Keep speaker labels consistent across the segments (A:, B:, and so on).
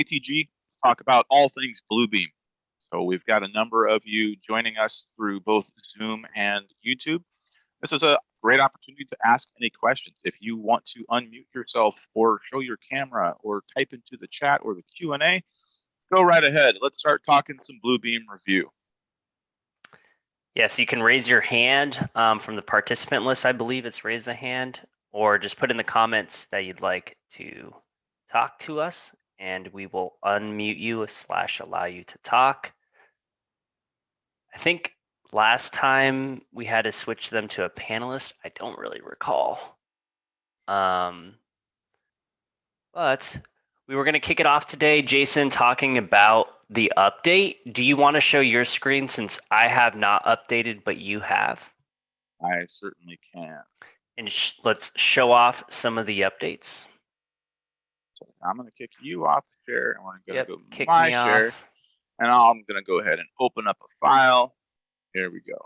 A: ATG to talk about all things Bluebeam. So we've got a number of you joining us through both Zoom and YouTube. This is a great opportunity to ask any questions. If you want to unmute yourself or show your camera or type into the chat or the Q&A, go right ahead. Let's start talking some Bluebeam review.
B: Yes, you can raise your hand from the participant list. I believe it's raise the hand, or just put in the comments that you'd like to talk to us, and we will unmute you / allow you to talk. I think last time we had to switch them to a panelist. I don't really recall. But we were going to kick it off today, Jason, talking about the update. Do you want to show your screen since I have not updated, but you have?
A: I certainly can.
B: And let's show off some of the updates.
A: So I'm going to kick you off the share, and we're going to go
B: kick
A: my
B: me
A: share.
B: Off.
A: And I'm going to go ahead and open up a file. Here we go.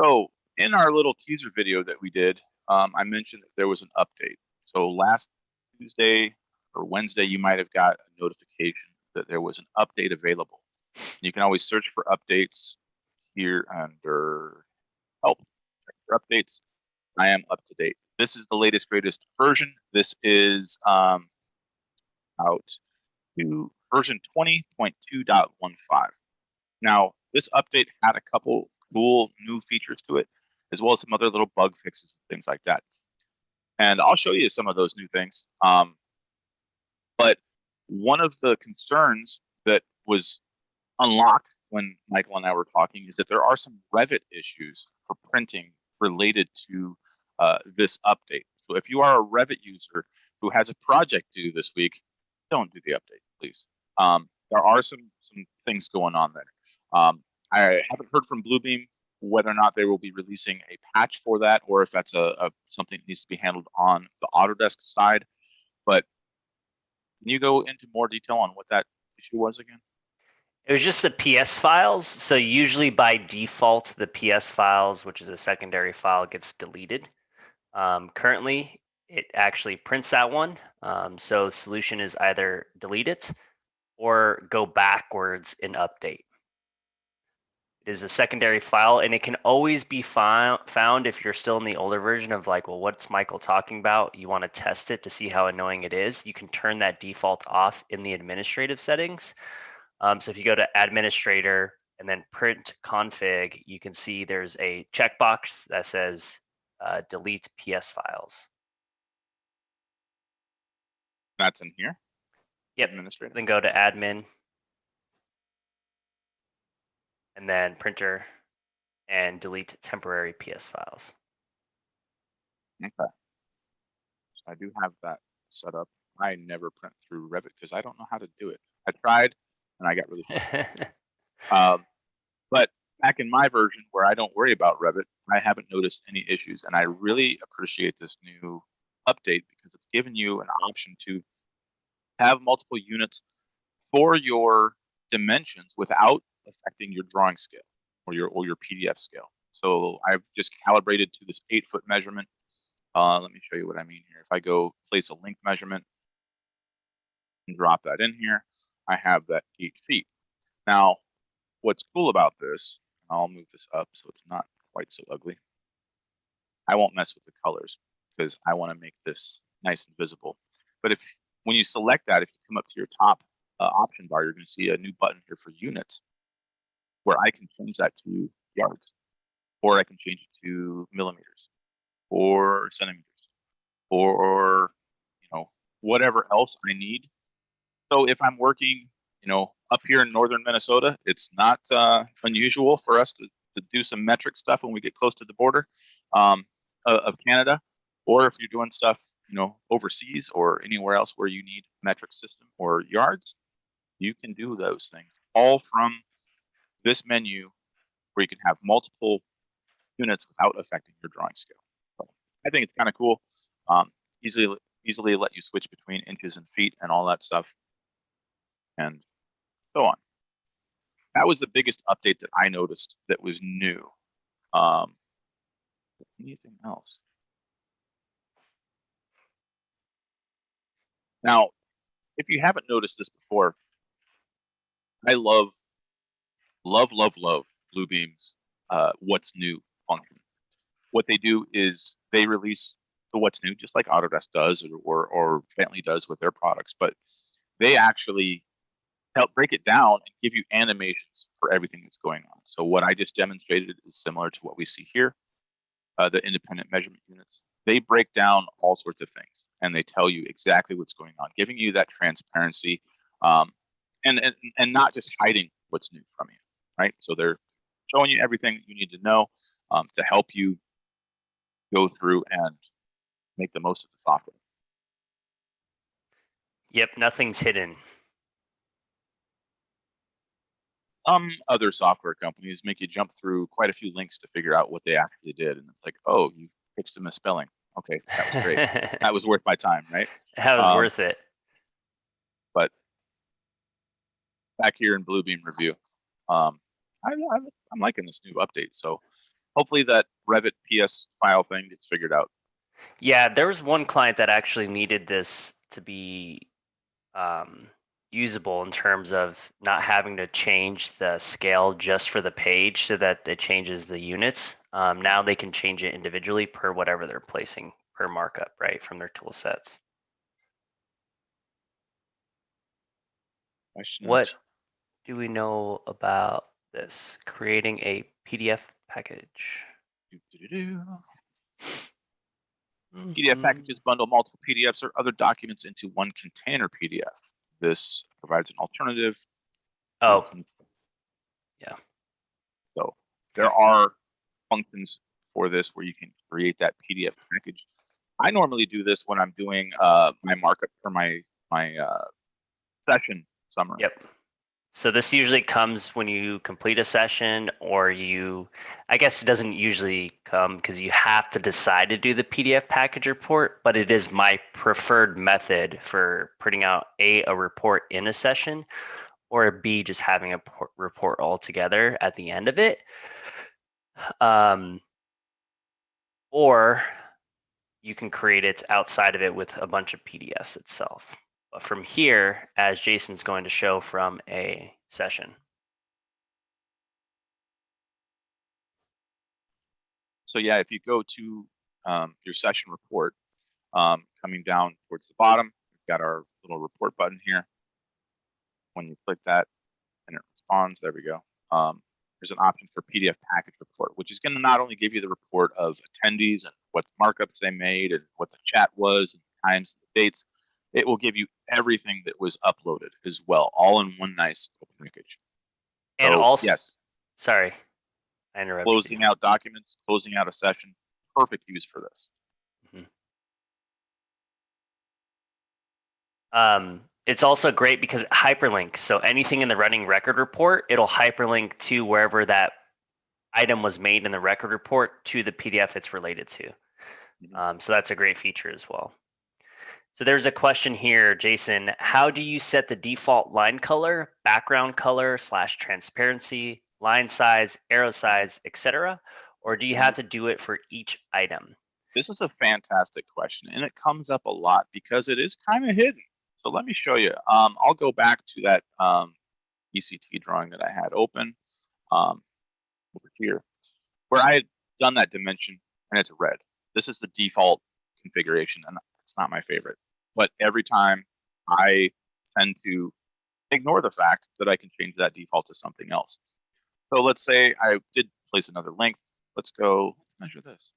A: So in our little teaser video that we did, I mentioned that there was an update. So last Tuesday or Wednesday, you might have got a notification that there was an update available. You can always search for updates here under help. Check for updates. I am up to date. This is the latest, greatest version. This is out to version 20.2.15. Now, this update had a couple cool new features to it, as well as some other little bug fixes and things like that. And I'll show you some of those new things. But one of the concerns that was unlocked when Michael and I were talking is that there are some Revit issues for printing related to this update. So if you are a Revit user who has a project due this week, don't do the update, please. There are some things going on there. I haven't heard from Bluebeam whether or not they will be releasing a patch for that, or if that's something that needs to be handled on the Autodesk side. But can you go into more detail on what that issue was again?
B: It was just the PS files. So usually by default, the PS files, which is a secondary file, gets deleted. Currently, it actually prints that one. So the solution is either delete it or go backwards and update. It is a secondary file, and it can always be found if you're still in the older version of like, well, what's Michael talking about? You want to test it to see how annoying it is. You can turn that default off in the administrative settings. So if you go to administrator and then print config, you can see there's a checkbox that says delete PS files.
A: That's in here?
B: Yep.
A: Administrator.
B: Then go to admin. And then printer and delete temporary PS files.
A: Okay. So I do have that set up. I never print through Revit because I don't know how to do it. I tried and I got really frustrated. But back in my version where I don't worry about Revit, I haven't noticed any issues. And I really appreciate this new update because it's given you an option to have multiple units for your dimensions without affecting your drawing scale or your PDF scale. So I've just calibrated to this 8-foot measurement. Let me show you what I mean here. If I go place a length measurement and drop that in here, I have that 8 feet. Now, what's cool about this, I'll move this up so it's not quite so ugly. I won't mess with the colors because I want to make this nice and visible. But when you select that, if you come up to your top option bar, you're going to see a new button here for units, where I can change that to yards, or I can change it to millimeters, or centimeters, or whatever else I need. So if I'm working, up here in northern Minnesota, it's not unusual for us to do some metric stuff when we get close to the border of Canada, or if you're doing stuff, overseas or anywhere else where you need metric system or yards, you can do those things all from this menu where you can have multiple units without affecting your drawing scale. So I think it's kind of cool. Easily let you switch between inches and feet and all that stuff, and so on. That was the biggest update that I noticed that was new. Anything else? Now, if you haven't noticed this before, I love Bluebeam's what's new function. What they do is they release the what's new, just like Autodesk does or Bentley does with their products, but they actually help break it down and give you animations for everything that's going on. So what I just demonstrated is similar to what we see here, the independent measurement units. They break down all sorts of things and they tell you exactly what's going on, giving you that transparency, and not just hiding what's new from you, right? So they're showing you everything you need to know to help you go through and make the most of the software.
B: Yep, nothing's hidden.
A: Other software companies make you jump through quite a few links to figure out what they actually did. And it's like, oh, you fixed a misspelling. Okay, that was great. That was worth my time, right?
B: That was worth it.
A: But back here in Bluebeam Review, I'm liking this new update. So hopefully that Revit PS file thing gets figured out.
B: Yeah, there was one client that actually needed this to be usable in terms of not having to change the scale just for the page so that it changes the units. Now they can change it individually per whatever they're placing per markup, right, from their tool sets.
A: Questions?
B: What do we know about this? Creating a PDF package.
A: PDF packages bundle multiple PDFs or other documents into one container PDF. This provides an alternative.
B: Oh, yeah.
A: So there are functions for this where you can create that PDF package. I normally do this when I'm doing my markup for my session summary.
B: Yep. So this usually comes when you complete a session, or I guess it doesn't usually come because you have to decide to do the PDF package report, but it is my preferred method for putting out a report in a session, or B, just having a report altogether at the end of it. Or you can create it outside of it with a bunch of PDFs itself. But from here, as Jason's going to show from a session.
A: So yeah, if you go to your session report, coming down towards the bottom, we've got our little report button here. When you click that and it responds, there we go. There's an option for PDF package report, which is going to not only give you the report of attendees and what markups they made and what the chat was and times and the dates. It will give you everything that was uploaded as well, all in one nice package.
B: And
A: so,
B: also,
A: yes,
B: sorry, I interrupted
A: closing out documents, closing out a session, perfect use for this.
B: It's also great because it hyperlinks. So anything in the running record report, it'll hyperlink to wherever that item was made in the record report to the PDF it's related to. So that's a great feature as well. So there's a question here, Jason. How do you set the default line color, background color / transparency, line size, arrow size, etc.? Or do you have to do it for each item?
A: This is a fantastic question, and it comes up a lot because it is kind of hidden. So let me show you. I'll go back to that ECT drawing that I had open over here, where I had done that dimension, and it's red. This is the default configuration, and it's not my favorite. But every time I tend to ignore the fact that I can change that default to something else. So let's say I did place another length. Let's go measure this.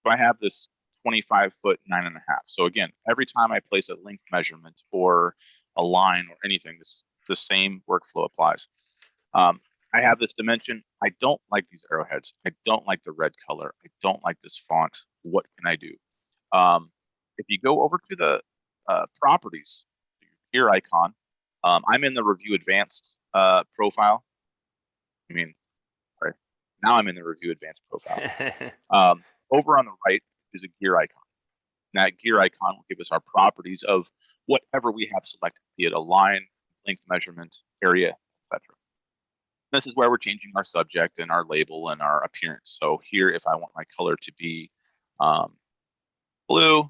A: So I have this 25 foot 9.5. So again, every time I place a length measurement or a line or anything, the same workflow applies. I have this dimension. I don't like these arrowheads. I don't like the red color. I don't like this font. What can I do? If you go over to the properties, gear icon, I'm in the Review Advanced profile. Sorry. Now I'm in the Review Advanced profile. Over on the right is a gear icon. And that gear icon will give us our properties of whatever we have selected, be it a line, length measurement, area, etc. This is where we're changing our subject and our label and our appearance. So here, if I want my color to be blue,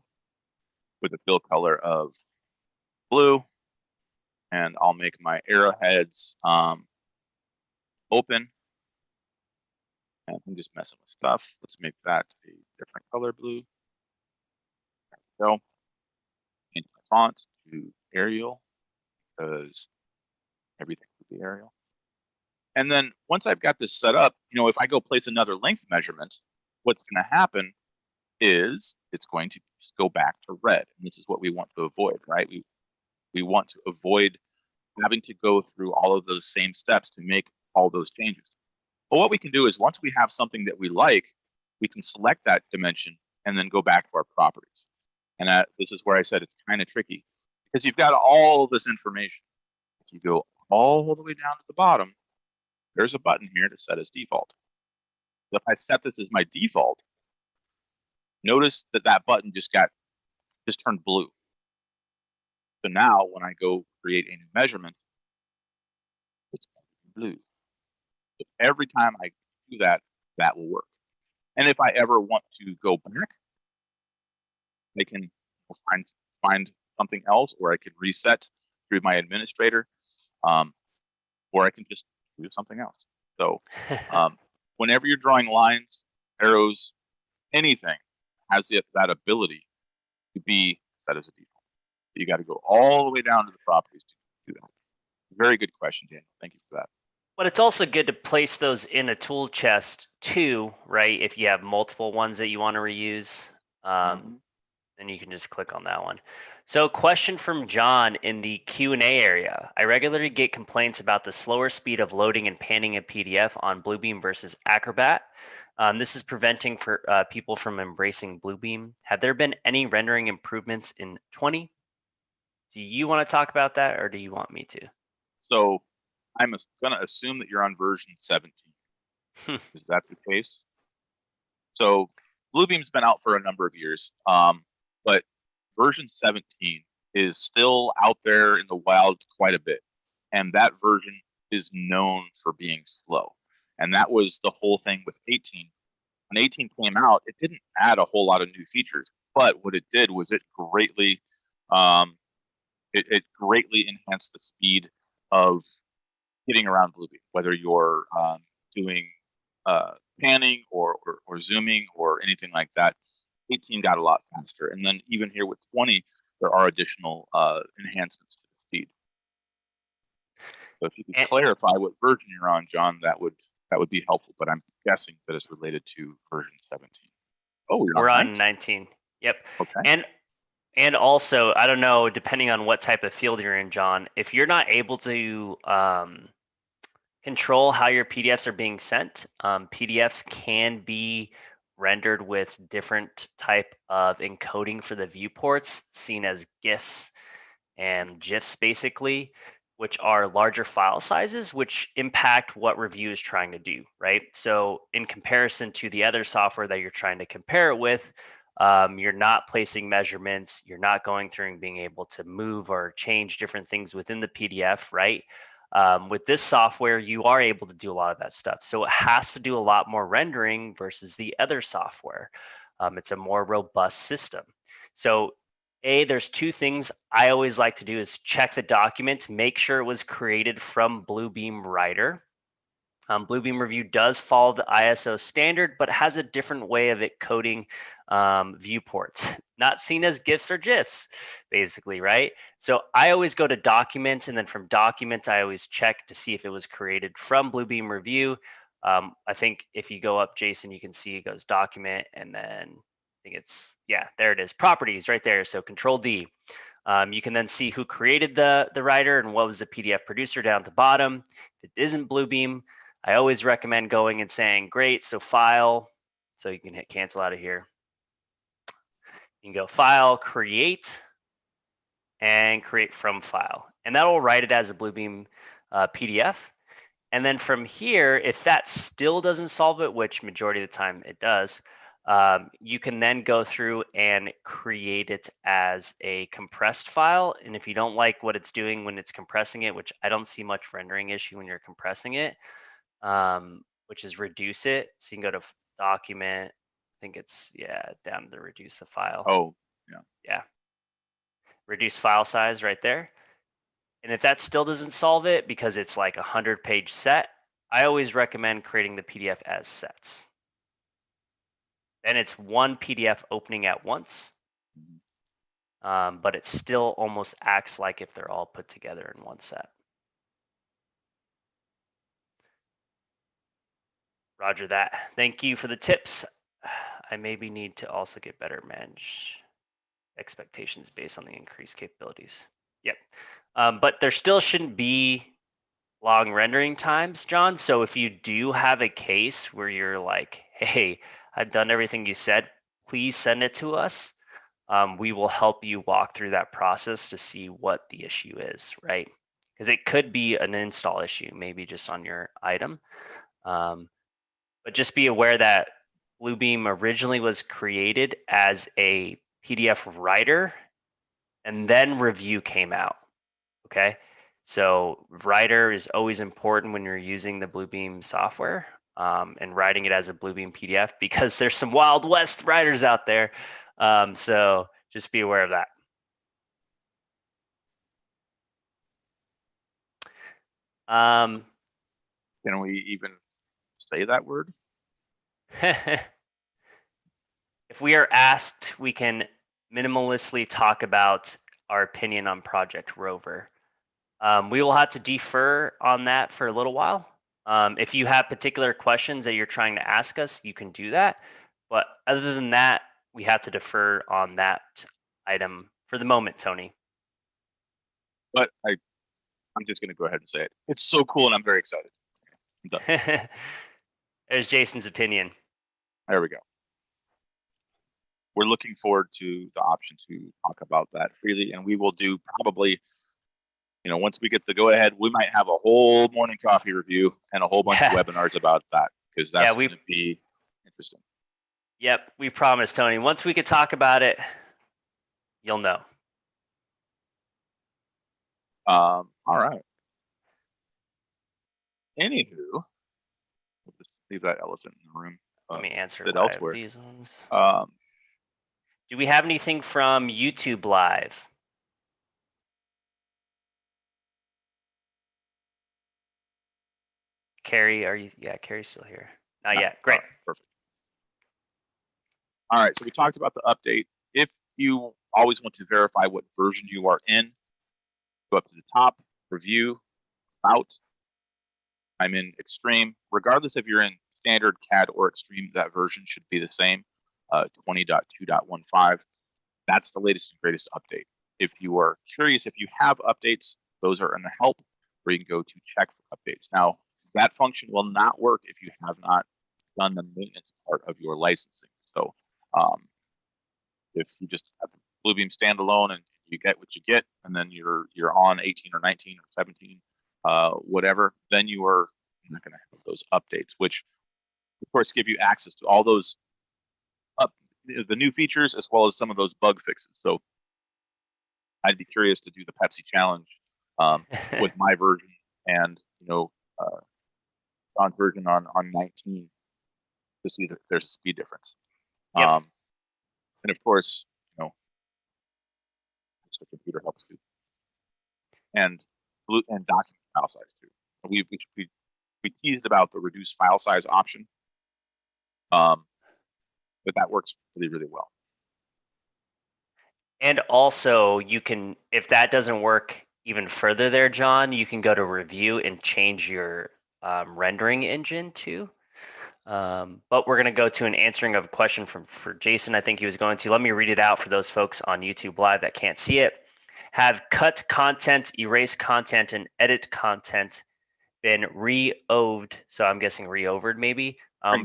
A: with a fill color of blue, and I'll make my arrowheads open. And I'm just messing with stuff. Let's make that a different color blue. There we go. Change my font to Arial because everything would be Arial. And then once I've got this set up, if I go place another length measurement, what's going to happen is it's going to just go back to red. And this is what we want to avoid, right? We want to avoid having to go through all of those same steps to make all those changes. But what we can do is once we have something that we like, we can select that dimension and then go back to our properties. And this is where I said it's kind of tricky because you've got all this information. If you go all the way down to the bottom, there's a button here to set as default. So if I set this as my default, notice that that button just turned blue. So now when I go create a new measurement, it's blue. So every time I do that, that will work. And if I ever want to go back, I can find something else, or I can reset through my administrator, or I can just do something else. So whenever you're drawing lines, arrows, anything has that ability to be set as a default. You got to go all the way down to the properties to do that. Very good question, Daniel. Thank you for that.
B: But it's also good to place those in a tool chest too, right? If you have multiple ones that you want to reuse, then you can just click on that one. So question from John in the Q&A area. I regularly get complaints about the slower speed of loading and panning a PDF on Bluebeam versus Acrobat. This is preventing people from embracing Bluebeam. Have there been any rendering improvements in 20? Do you want to talk about that, or do you want me to?
A: So I'm going to assume that you're on version 17. Is that the case? So Bluebeam's been out for a number of years, but version 17 is still out there in the wild quite a bit. And that version is known for being slow. And that was the whole thing with 18. When 18 came out, it didn't add a whole lot of new features, but what it did was it greatly enhanced the speed of getting around Bluebeam, whether you're doing panning or zooming or anything like that. 18 got a lot faster, and then even here with 20, there are additional enhancements to the speed. So if you could clarify what version you're on, John, that would be helpful. But I'm guessing that it's related to version 17. Oh,
B: we're on 19. Yep.
A: Okay.
B: And also, I don't know, depending on what type of field you're in, John, if you're not able to control how your PDFs are being sent, PDFs can be rendered with different type of encoding for the viewports, seen as GIFs and GIFs, basically, which are larger file sizes, which impact what Revu is trying to do, right? So in comparison to the other software that you're trying to compare it with, you're not placing measurements, you're not going through and being able to move or change different things within the PDF, right? With this software, you are able to do a lot of that stuff. So it has to do a lot more rendering versus the other software. It's a more robust system. So there's two things I always like to do is check the document, make sure it was created from Bluebeam Writer. Bluebeam Revu does follow the ISO standard, but has a different way of it coding viewports, not seen as GIFs or GIFs, basically, right? So I always go to documents, and then from documents, I always check to see if it was created from Bluebeam Revu. I think if you go up, Jason, you can see it goes document, and then I think it's, yeah, there it is, properties right there. So Control D. You can then see who created the writer and what was the PDF producer down at the bottom. If it isn't Bluebeam, I always recommend going and saying, great, so file, so you can hit cancel out of here. You can go file, create, and create from file. And that will write it as a Bluebeam PDF. And then from here, if that still doesn't solve it, which majority of the time it does, you can then go through and create it as a compressed file. And if you don't like what it's doing when it's compressing it, which I don't see much rendering issue when you're compressing it, which is reduce it. So you can go to document. I think it's, yeah, down to reduce the file.
A: Oh, yeah.
B: Yeah. reduce file size right there. And if that still doesn't solve it because it's like a 100-page set, I always recommend creating the PDF as sets. Then it's one PDF opening at once, but it still almost acts like if they're all put together in one set. Roger that. Thank you for the tips. I maybe need to also get better manage expectations based on the increased capabilities. Yep. But there still shouldn't be long rendering times, John. So if you do have a case where you're like, hey, I've done everything you said, please send it to us. We will help you walk through that process to see what the issue is, right? Because it could be an install issue, maybe just on your item. But just be aware that Bluebeam originally was created as a PDF writer, and then review came out. Okay, so writer is always important when you're using the Bluebeam software and writing it as a Bluebeam PDF, because there's some Wild West writers out there. So just be aware of that.
A: Can we even say that word?
B: If we are asked, we can minimalistically talk about our opinion on Project Rover. We will have to defer on that for a little while. If you have particular questions that you're trying to ask us, you can do that. But other than that, we have to defer on that item for the moment, Tony.
A: But I'm just going to go ahead and say it. It's so cool, and I'm very excited. I'm done.
B: There's Jason's opinion.
A: There we go. We're looking forward to the option to talk about that freely, and we will do probably, once we get the go ahead, we might have a whole morning coffee review and a whole bunch of webinars about that, because that's going to be interesting.
B: Yep, we promise, Tony. Once we could talk about it, you'll know.
A: All right. Anywho, we'll just leave that elephant in the room.
B: Let me answer
A: elsewhere.
B: These ones. Do we have anything from YouTube Live? Carrie, are you? Yeah, Carrie's still here. Not yet. Great.
A: Perfect. All right, so we talked about the update. If you always want to verify what version you are in, go up to the top, review, about. I'm in Extreme. Regardless if you're in Standard, CAD, or Extreme, that version should be the same, 20.2.15. That's the latest and greatest update. If you are curious if you have updates, those are in the help, where you can go to check for updates. Now, that function will not work if you have not done the maintenance part of your licensing. So if you just have the Bluebeam standalone and you get what you get, and then you're on 18 or 19 or 17, whatever, then you are not going to have those updates, which of course give you access to all those the new features, as well as some of those bug fixes. So I'd be curious to do the Pepsi challenge with my version and John's version on 19 to see that there's a speed difference.
B: Yep.
A: And of course, the computer helps too, and document file size too. We teased about the reduced file size option, but that works really, really well.
B: And also, you can, if that doesn't work even further there, John, you can go to review and change your rendering engine too. But we're going to go to an answering of a question for Jason. I think he was going to. Let me read it out for those folks on YouTube Live that can't see it. Have cut content, erase content, and edit content been re-oved? So I'm guessing re-overed maybe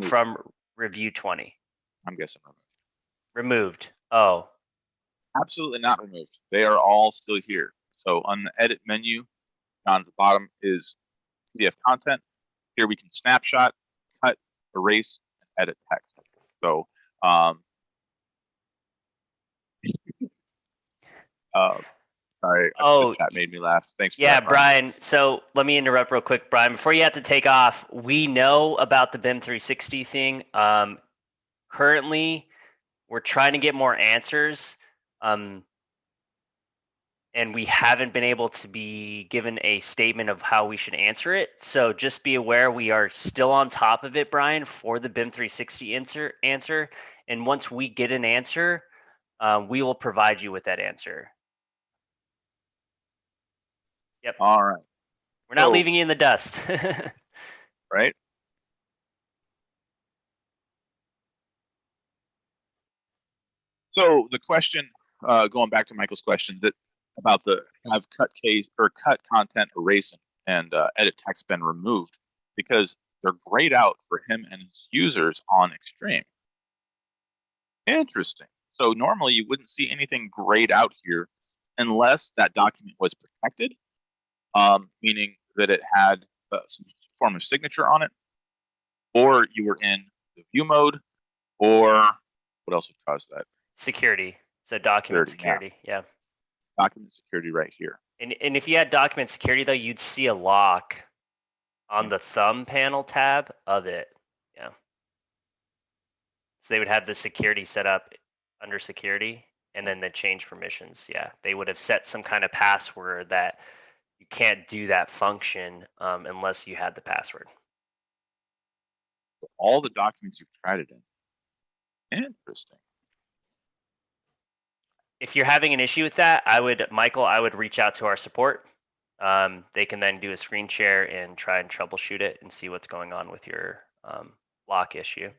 B: from Revu 20.
A: I'm guessing
B: removed. Oh.
A: Absolutely not removed. They are all still here. So on the edit menu, down at the bottom is PDF content. Here we can snapshot, cut, erase, and edit text. So sorry, the chat made me laugh. Thanks for that,
B: Brian. So let me interrupt real quick, Brian. Before you have to take off, we know about the BIM 360 thing. Currently, we're trying to get more answers. and we haven't been able to be given a statement of how we should answer it. So just be aware we are still on top of it, Brian, for the BIM 360 answer. And once we get an answer, we will provide you with that answer. Yep.
A: All right.
B: We're not
A: So-
B: leaving you in the dust.
A: Right. So the question, going back to Michael's question, that about the have cut case or cut content erasing and edit text been removed, because they're grayed out for him and his users on Extreme. Interesting. So normally you wouldn't see anything grayed out here unless that document was protected, meaning that it had some form of signature on it, or you were in the view mode, or what else would cause that?
B: Security. So document security. Yeah.
A: Document security right here.
B: And if you had document security though, you'd see a lock on the thumb panel tab of it. Yeah. So they would have the security set up under security, and then the change permissions. Yeah, they would have set some kind of password that you can't do that function unless you had the password.
A: All the documents you've tried it in. Interesting.
B: If you're having an issue with that, Michael, I would reach out to our support. They can then do a screen share and try and troubleshoot it and see what's going on with your lock issue.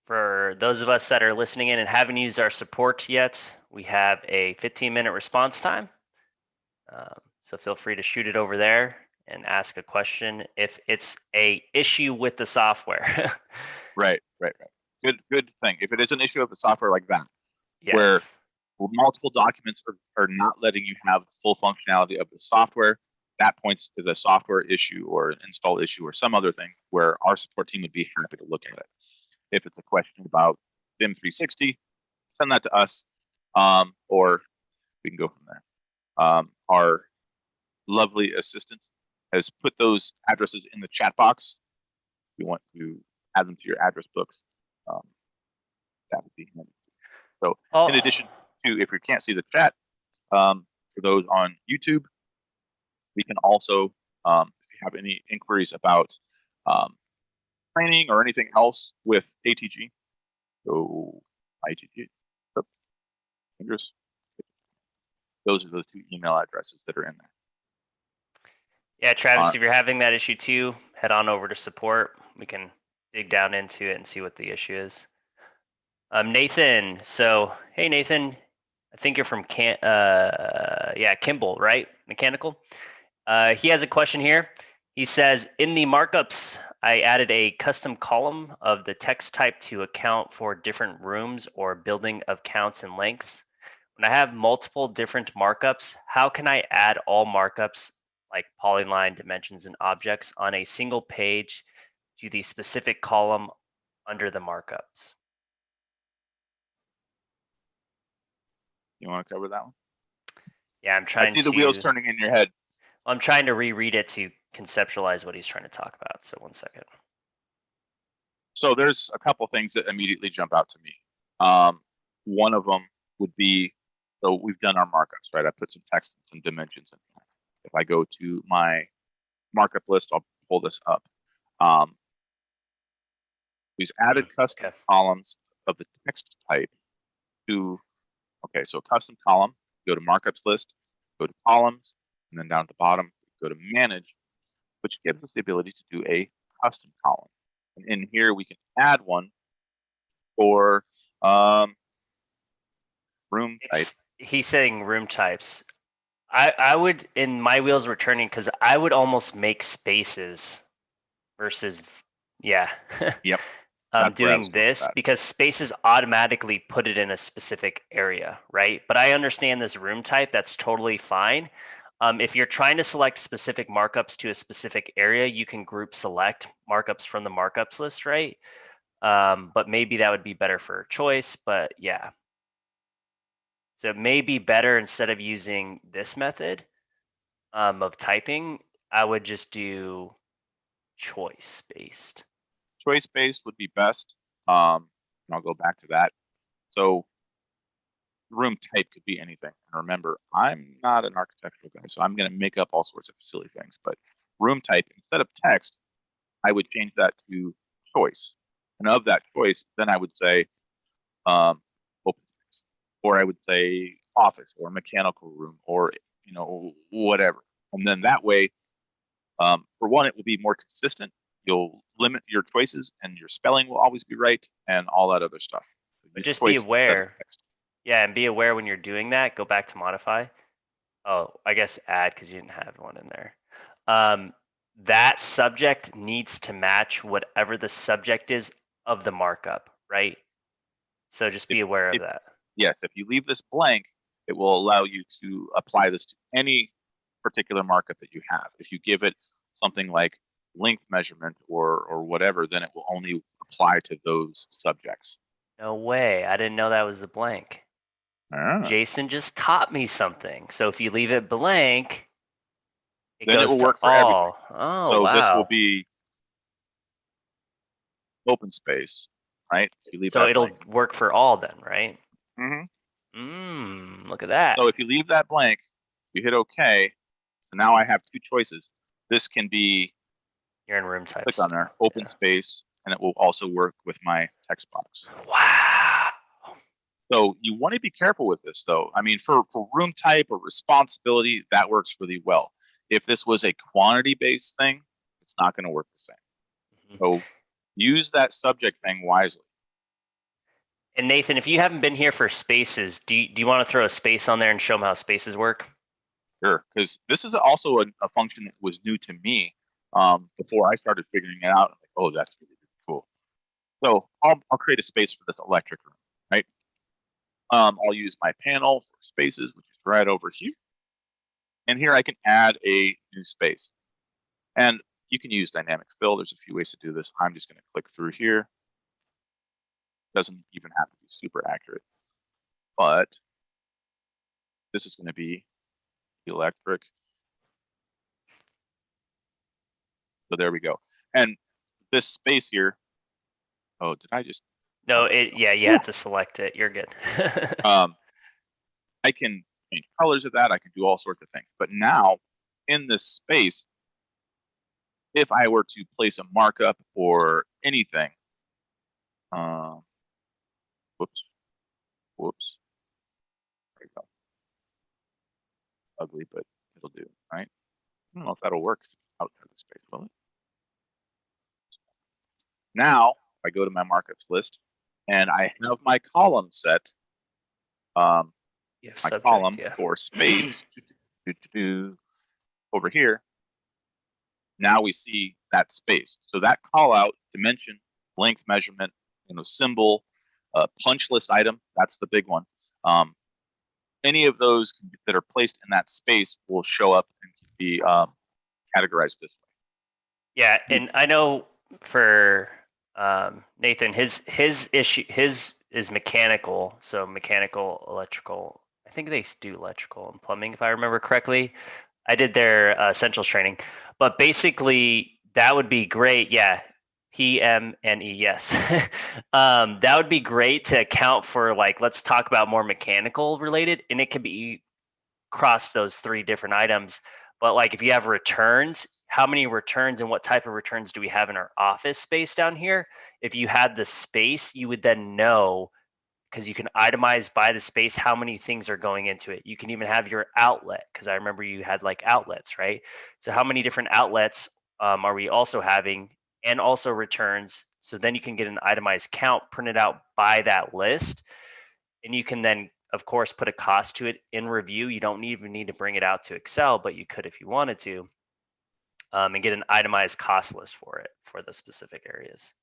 B: For those of us that are listening in and haven't used our support yet, we have a 15-minute response time. So feel free to shoot it over there and ask a question if it's a issue with the software.
A: Right. Good thing. If it is an issue of the software like that,
B: yes.
A: where multiple documents are not letting you have the full functionality of the software, that points to the software issue or an install issue or some other thing where our support team would be happy to look at it. If it's a question about BIM 360, send that to us, or we can go from there. Our lovely assistant has put those addresses in the chat box. If you want to add them to your address books, that would be handy. So in addition to, if you can't see the chat, for those on YouTube, we can also, if you have any inquiries about training or anything else with ATG, so ITG, fingers. Those are those two email addresses that are in there.
B: Yeah, Travis, if you're having that issue too, head on over to support. We can dig down into it and see what the issue is. Nathan, so hey Nathan, I think you're from Kimball, right? Mechanical. He has a question here. He says, in the markups, I added a custom column of the text type to account for different rooms or building of counts and lengths. When I have multiple different markups, how can I add all markups like polyline, dimensions, and objects on a single page to the specific column under the markups?
A: You want to cover that one?
B: Yeah, I'm trying to.
A: I see the wheels turning in your head.
B: I'm trying to reread it to conceptualize what he's trying to talk about. So 1 second.
A: So there's a couple things that immediately jump out to me. One of them would be, so we've done our markups, right? I put some text and some dimensions in there. If I go to my markup list, I'll pull this up. We've added custom columns of the text type to, okay, so custom column, go to markups list, go to columns, and then down at the bottom, go to manage, which gives us the ability to do a custom column. And in here, we can add one for room type.
B: He's saying room types. I would, in my wheels returning, because I would almost make spaces versus, yeah.
A: Yep.
B: I'm doing this because spaces automatically put it in a specific area, right? But I understand this room type, that's totally fine. If you're trying to select specific markups to a specific area, you can group select markups from the markups list, right? But maybe that would be better for choice, but yeah. So it may be better instead of using this method of typing, I would just do choice-based.
A: Choice-based would be best. And I'll go back to that. So room type could be anything. And remember, I'm not an architectural guy, so I'm going to make up all sorts of silly things. But room type, instead of text, I would change that to choice. And of that choice, then I would say open space, or I would say office, or mechanical room, or whatever. And then that way, for one, it will be more consistent. You'll limit your choices, and your spelling will always be right, and all that other stuff.
B: But just be aware. Yeah, and be aware when you're doing that. Go back to modify. Oh, I guess add because you didn't have one in there. That subject needs to match whatever the subject is of the markup, right? So just be aware of that.
A: Yes, if you leave this blank, it will allow you to apply this to any particular markup that you have. If you give it something like length measurement or whatever, then it will only apply to those subjects.
B: No way. I didn't know that was the blank. Jason just taught me something. So if you leave it blank,
A: then it will work for everything.
B: Oh,
A: so
B: wow.
A: This will be open space, right?
B: You leave so it'll blank. Work for all then, right?
A: Mm-hmm.
B: Look at that.
A: So if you leave that blank, you hit OK. So now I have two choices. This can be,
B: you're in room type.
A: Click on there, open space, and it will also work with my text box.
B: Wow.
A: So you want to be careful with this, though. I mean, for room type or responsibility, that works really well. If this was a quantity-based thing, it's not going to work the same. So use that subject thing wisely.
B: And Nathan, if you haven't been here for spaces, do you want to throw a space on there and show them how spaces work?
A: Sure, because this is also a function that was new to me before I started figuring it out. I'm like, oh, that's really, really cool. So I'll create a space for this electric room, right? I'll use my panel for spaces, which is right over here. And here I can add a new space. And you can use dynamic fill. There's a few ways to do this. I'm just going to click through here. Doesn't even have to be super accurate. But this is going to be electric. So there we go. And this space here, oh, did I just?
B: No, yeah, you have to select it. You're good.
A: I can change colors of that. I can do all sorts of things. But now in this space, if I were to place a markup or anything, whoops. There we go. Ugly, but it'll do, right? I don't know if that'll work outside the space, will it? Now, if I go to my markups list and I have my column set, my subject, column for space over here, now we see that space. So that call out, dimension, length measurement, symbol, punch list item, that's the big one. Any of those that are placed in that space will show up and can be categorized this way.
B: Yeah, and I know for Nathan, his issue, his is mechanical, so mechanical, electrical. I think they do electrical and plumbing, if I remember correctly. I did their essentials training, but basically that would be great. Yeah, PMNE, yes. That would be great to account for, like, let's talk about more mechanical related, and it could be across those three different items. But like if you have returns, how many returns and what type of returns do we have in our office space down here? If you had the space, you would then know, because you can itemize by the space how many things are going into it. You can even have your outlet, because I remember you had like outlets, right? So how many different outlets are we also having, and also returns. So then you can get an itemized count printed out by that list, and you can then, of course, put a cost to it in review. You don't even need to bring it out to Excel, but you could if you wanted to, and get an itemized cost list for it for the specific areas.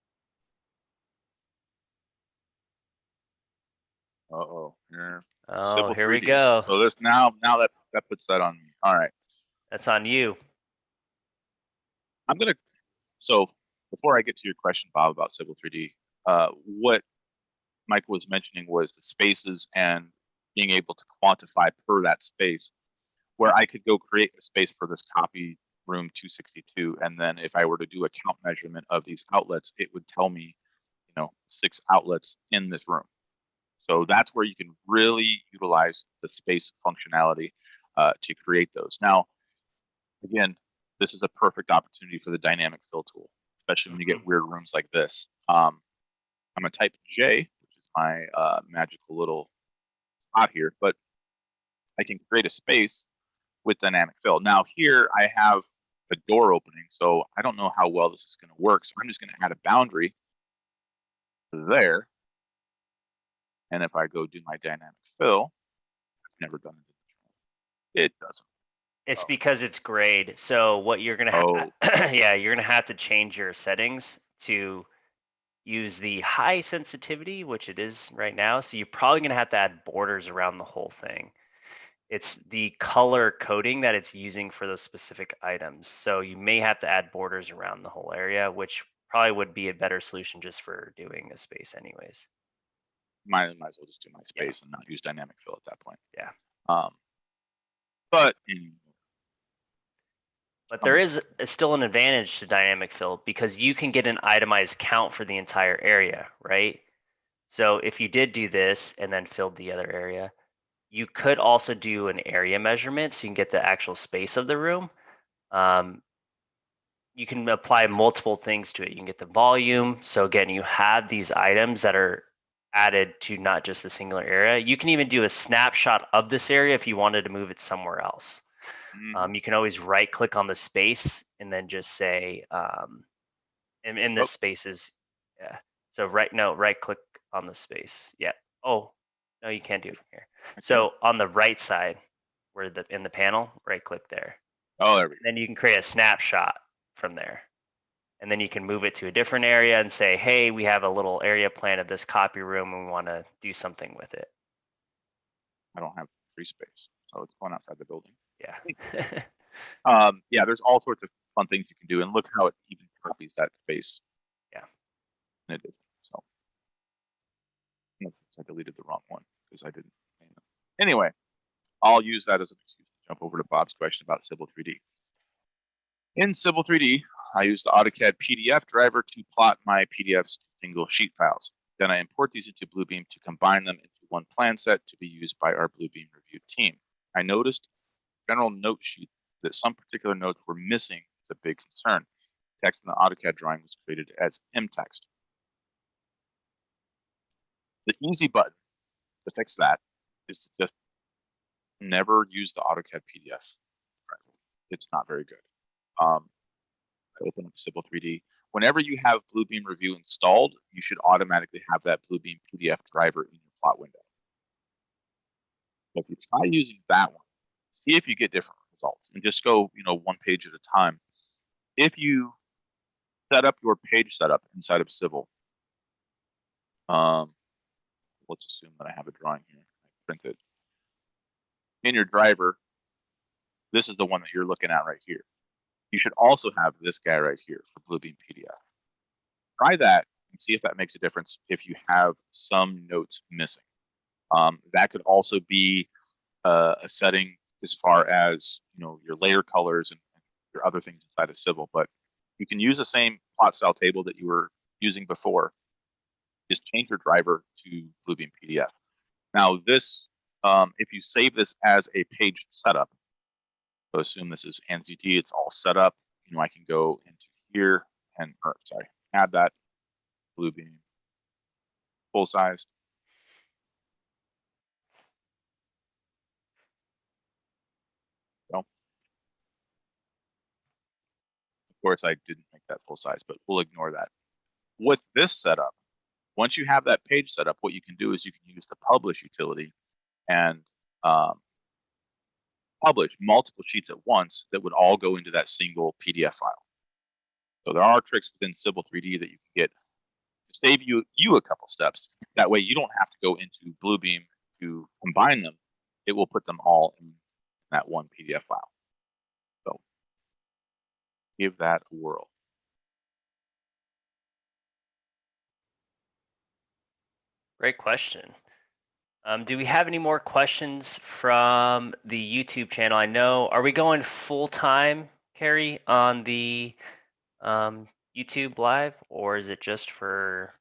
A: Uh-oh. Here.
B: Oh, here we go.
A: So this now that puts that on me. All right.
B: That's on you.
A: So before I get to your question, Bob, about Civil 3D, what Mike was mentioning was the spaces and being able to quantify per that space, where I could go create a space for this copy room 262. And then if I were to do a count measurement of these outlets, it would tell me, 6 outlets in this room. So that's where you can really utilize the space functionality to create those. Now, again, this is a perfect opportunity for the dynamic fill tool, especially when you get weird rooms like this. I'm gonna type J, which is my magical little spot here, but I can create a space with dynamic fill. Now here I have a door opening, so I don't know how well this is gonna work. So I'm just gonna add a boundary there. And if I go do my dynamic fill, I've never done it doesn't.
B: It's because it's grade. So what you're gonna yeah, you're gonna have to change your settings to use the high sensitivity, which it is right now. So you're probably gonna have to add borders around the whole thing. It's the color coding that it's using for those specific items. So you may have to add borders around the whole area, which probably would be a better solution just for doing a space anyways.
A: Might as well just do my space and not use dynamic fill at that point.
B: Yeah.
A: But
B: there is still an advantage to dynamic fill because you can get an itemized count for the entire area, right? So if you did do this and then filled the other area, you could also do an area measurement so you can get the actual space of the room. You can apply multiple things to it. You can get the volume. So again, you have these items that are added to not just the singular area. You can even do a snapshot of this area if you wanted to move it somewhere else. You can always right click on the space and then just say, in the spaces, yeah. So right click on the space. Yeah. Oh, no, you can't do it from here. So on the right side, where in the panel, right click there.
A: Oh, there we go.
B: Then you can create a snapshot from there. And then you can move it to a different area and say, hey, we have a little area plan of this copy room and we want to do something with it.
A: I don't have free space, so it's going outside the building.
B: Yeah.
A: Yeah, there's all sorts of fun things you can do, and look how it even copies that space.
B: Yeah.
A: And it did. So I deleted the wrong one because I didn't. Anyway, I'll use that as an excuse to jump over to Bob's question about Civil 3D. In Civil 3D, I use the AutoCAD PDF driver to plot my PDF's single sheet files. Then I import these into Bluebeam to combine them into one plan set to be used by our Bluebeam review team. I noticed general note sheet that some particular notes were missing is a big concern. Text in the AutoCAD drawing was created as mText. The easy button to fix that is to just never use the AutoCAD PDF. It's not very good. I open up Civil 3D. Whenever you have Bluebeam Review installed, you should automatically have that Bluebeam PDF driver in your plot window. If you try using that one, see if you get different results, and just go, one page at a time. If you set up your page setup inside of Civil, let's assume that I have a drawing here. I print it. In your driver, this is the one that you're looking at right here. You should also have this guy right here for Bluebeam PDF. Try that and see if that makes a difference if you have some notes missing. That could also be a setting as far as your layer colors and your other things inside of Civil, but you can use the same plot style table that you were using before. Just change your driver to Bluebeam PDF. Now this, if you save this as a page setup, so assume this is NZT, it's all set up. I can go into here and, add that Bluebeam full size. So, of course, I didn't make that full size, but we'll ignore that. With this setup, once you have that page set up, what you can do is you can use the publish utility and publish multiple sheets at once that would all go into that single PDF file. So there are tricks within Civil 3D that you can get to save you a couple steps. That way you don't have to go into Bluebeam to combine them. It will put them all in that one PDF file. So give that a whirl.
B: Great question. Do we have any more questions from the YouTube channel? I know, are we going full time, Carrie, on the YouTube live, or is it just for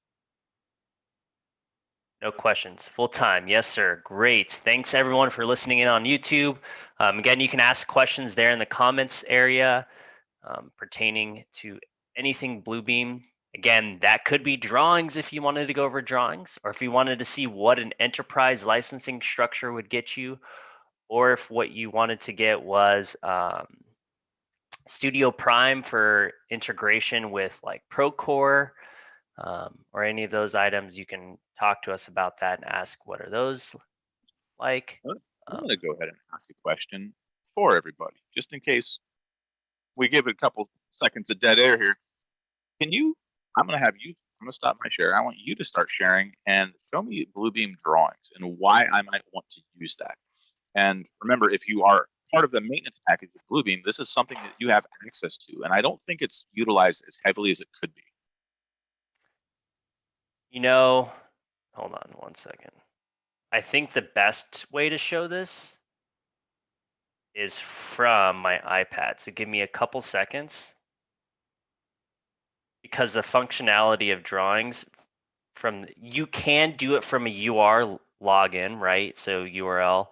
B: No questions. Full time. Yes, sir. Great. Thanks everyone for listening in on YouTube. Again, you can ask questions there in the comments area pertaining to anything Bluebeam. Again, that could be drawings if you wanted to go over drawings, or if you wanted to see what an enterprise licensing structure would get you, or if what you wanted to get was Studio Prime for integration with like Procore, or any of those items. You can talk to us about that and ask what are those like.
A: I'm going to go ahead and ask a question for everybody, just in case we give it a couple seconds of dead air here. Can you, I'm going to stop my share. I want you to start sharing and show me Bluebeam Drawings and why I might want to use that. And remember, if you are part of the maintenance package of Bluebeam, this is something that you have access to. And I don't think it's utilized as heavily as it could be.
B: You know, hold on one second. I think the best way to show this is from my iPad. So give me a couple seconds, because the functionality of drawings you can do it from a UR login, right? So URL,